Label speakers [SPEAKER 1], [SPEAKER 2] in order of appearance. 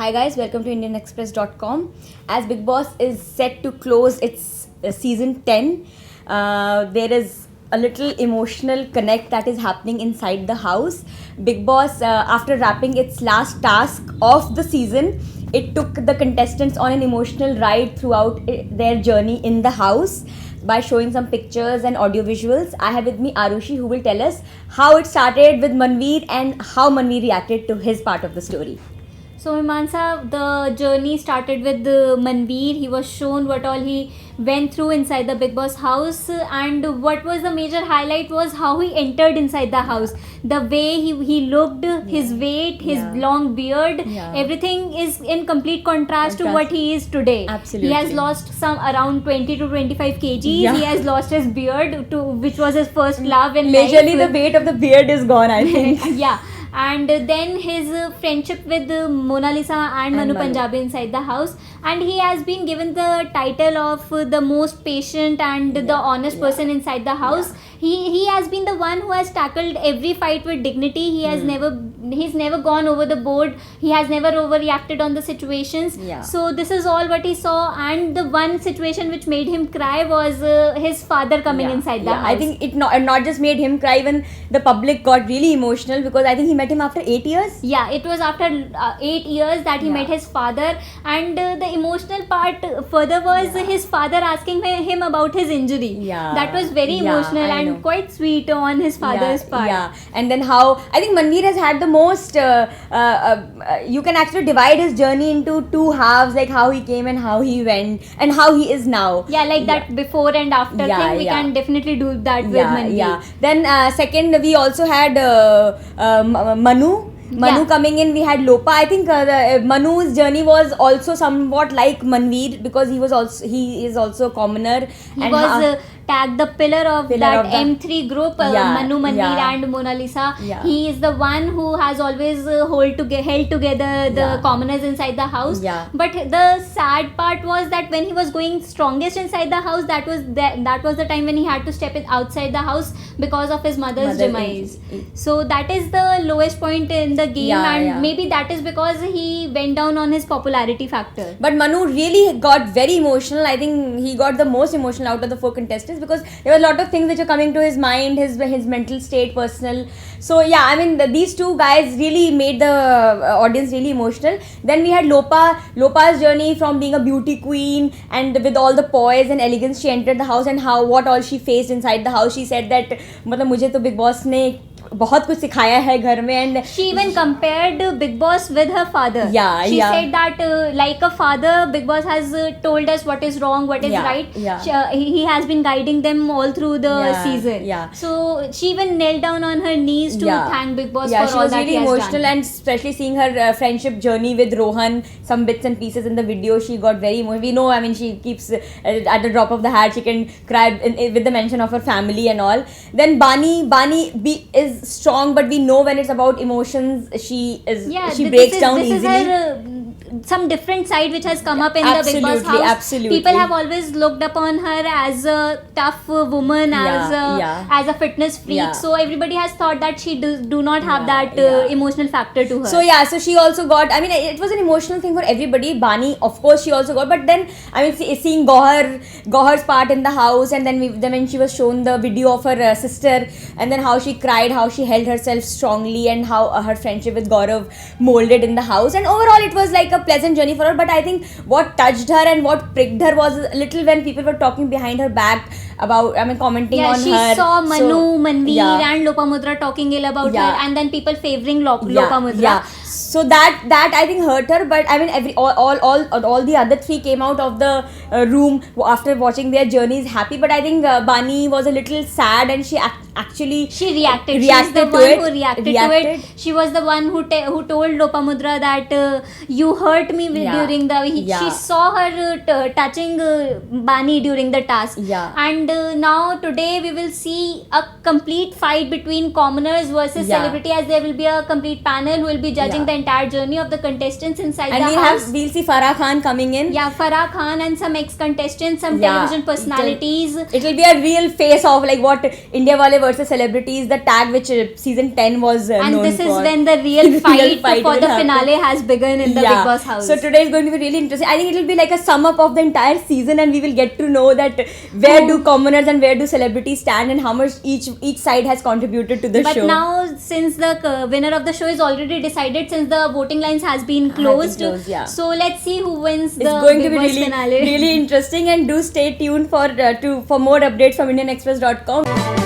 [SPEAKER 1] Hi guys, welcome to IndianExpress.com. As Bigg Boss is set to close its season 10, there is a little emotional connect that is happening inside the house. Bigg Boss, after wrapping its last task of the season, it took the contestants on an emotional ride throughout their journey in the house by showing some pictures and audio visuals. I have with me Arushi, who will tell us how it started with Manveer and how Manveer reacted to his part of the story.
[SPEAKER 2] So Mimamsa, the journey started with Manveer. He was shown what all he went through inside the Bigg Boss house, and what was the major highlight was how he entered inside the house. The way he looked, his weight, his long beard, everything is in complete contrast to what he is today.
[SPEAKER 1] Absolutely.
[SPEAKER 2] He has lost some around 20 to 25 kgs. He has lost his beard, which was his first love in life.
[SPEAKER 1] Majorly the weight of the beard is gone, I think.
[SPEAKER 2] Yeah. And then his friendship with Mona Lisa and Manu Punjabi inside the house, and he has been given the title of the most patient and the honest person inside the house. He has been the one who has tackled every fight with dignity. He's never gone over the board. He has never overreacted on the situations. So this is all what he saw, and the one situation which made him cry was his father coming inside the house.
[SPEAKER 1] I think it not just made him cry, even the public got really emotional because I think he met him after 8 years.
[SPEAKER 2] Yeah, it was after 8 years that he met his father, and the emotional part further was his father asking him about his injury. That was very emotional and quite sweet on his father's part.
[SPEAKER 1] And then how I think Manveer has had the most you can actually divide his journey into two halves, like how he came and how he went and how he is now.
[SPEAKER 2] That before and after thing, we can definitely do that with Manveer.
[SPEAKER 1] Then second, we also had Manu coming in. We had Lopa. I think Manu's journey was also somewhat like Manveer because he is also a commonner.
[SPEAKER 2] He was tagged the pillar of that M3 group, Manu, Manveer and Mona Lisa. He is the one who has always held together the commoners inside the house. But the sad part was that when he was going strongest inside the house, that was the time when he had to step outside the house because of his mother's demise. So that is the lowest point in the game, and maybe that is because he went down on his popularity factor.
[SPEAKER 1] But Manu really got very emotional. I think he got the most emotional out of the 4 contestants because there were a lot of things which are coming to his mind, his mental state, personal. So I mean these two guys really made the audience really emotional. Then we had Lopa's journey from being a beauty queen and with all the poise and elegance she entered the house, and what all she faced inside the house. She said that मतलब मुझे तो Bigg Boss ने बहुत कुछ सिखाया है घर में, and
[SPEAKER 2] she even compared Bigg Boss with her father. She said that like a father, Bigg Boss has told us what is wrong, what is right. He has been guiding them all through the season. So she even knelt down on her knees to thank Bigg Boss for all that he has done.
[SPEAKER 1] She was really emotional, and especially seeing her friendship journey with Rohan, some bits and pieces in the video, she got very emotional. We know, I mean, she keeps at the drop of the hat, she can cry with the mention of her family and all. Then Bani is strong, but we know when it's about emotions, she breaks down easily.
[SPEAKER 2] This is her some different side which has come up in the Bigg Boss house.
[SPEAKER 1] Absolutely.
[SPEAKER 2] People have always looked upon her as a tough woman, as a fitness freak. So everybody has thought that she do not have that emotional factor to her.
[SPEAKER 1] So she also got, I mean, it was an emotional thing for everybody. Bani, of course, she also got, but then I mean, seeing Gohar's part in the house, and then when she was shown the video of her sister, and then how she cried, how she held herself strongly, and how her friendship with Gaurav molded in the house, and overall it was like a pleasant journey for her. But I think what touched her and what pricked her was a little when people were talking behind her back about, I mean, commenting on her.
[SPEAKER 2] She saw Manu, Manveer and Lopamudra talking ill about her, and then people favoring Lopamudra.
[SPEAKER 1] So that I think hurt her. But I mean, all the other 3 came out of the room after watching their journeys happy. But I think Bani was a little sad, and she actually
[SPEAKER 2] reacted. She's the one who reacted to it. She was the one who told Lopamudra that you hurt me during the. She saw her touching Bani during the task. And now today we will see a complete fight between commoners versus celebrity, as there will be a complete panel who will be judging the entire journey of the contestants inside the house.
[SPEAKER 1] And we'll see Farah Khan coming in.
[SPEAKER 2] Farah Khan and some ex-contestants, some television personalities.
[SPEAKER 1] It will be a real face of like what India Wale versus celebrities, the tag which season 10 was
[SPEAKER 2] and
[SPEAKER 1] known
[SPEAKER 2] this is
[SPEAKER 1] for.
[SPEAKER 2] when the real fight for
[SPEAKER 1] will
[SPEAKER 2] the
[SPEAKER 1] happen.
[SPEAKER 2] finale has begun in the Big Boss house.
[SPEAKER 1] So today is going to be really interesting. I think it will be like a sum up of the entire season, and we will get to know that where do commoners and where do celebrities stand, and how much each side has contributed to the show.
[SPEAKER 2] But now, since the winner of the show is already decided, since the voting lines has been closed, so let's see who wins the Big Boss finale.
[SPEAKER 1] Really interesting, and do stay tuned for more updates from IndianExpress.com.